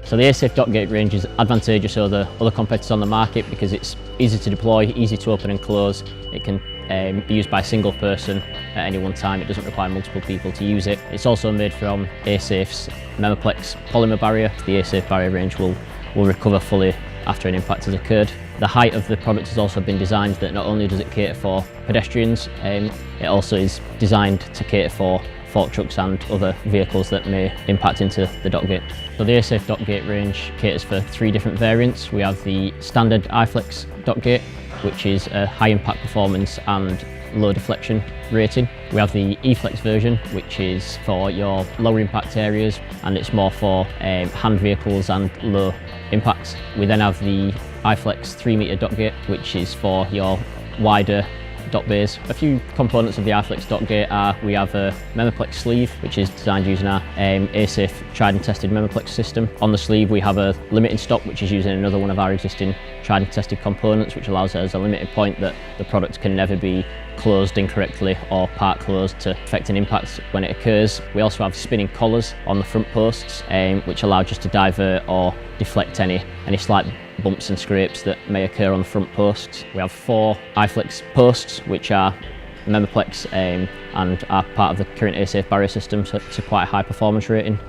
So the Asafe dock gate range is advantageous over other competitors on the market because it's easy to deploy, easy to open and close. It can be used by a single person at any one time. It doesn't require multiple people to use it. It's also made from Asafe's Memoplex polymer barrier. The Asafe barrier range will recover fully after an impact has occurred. The height of the product has also been designed that not only does it cater for pedestrians, it also is designed to cater for fork trucks and other vehicles that may impact into the dock gate. So the Asafe dock gate range caters for 3 different variants. We have the standard Iflix dock gate, which is a high impact performance and low deflection rating. We have the Iflix version, which is for your lower impact areas, and it's more for hand vehicles and low impacts. We then have the Iflix 3-metre dock gate, which is for your wider dock bays. A few components of the Iflix dock gate are we have a Memoplex sleeve, which is designed using our Asafe tried and tested Memoplex system. On the sleeve we have a limiting stop, which is using another one of our existing tried and tested components, which allows us a limited point that the product can never be closed incorrectly or part closed to affect an impact when it occurs. We also have spinning collars on the front posts, which allow just to divert or deflect any slight bumps and scrapes that may occur on the front posts. We have 4 Iflix posts, which are Memoplex and are part of the current Asafe barrier system, so it's a quite high performance rating.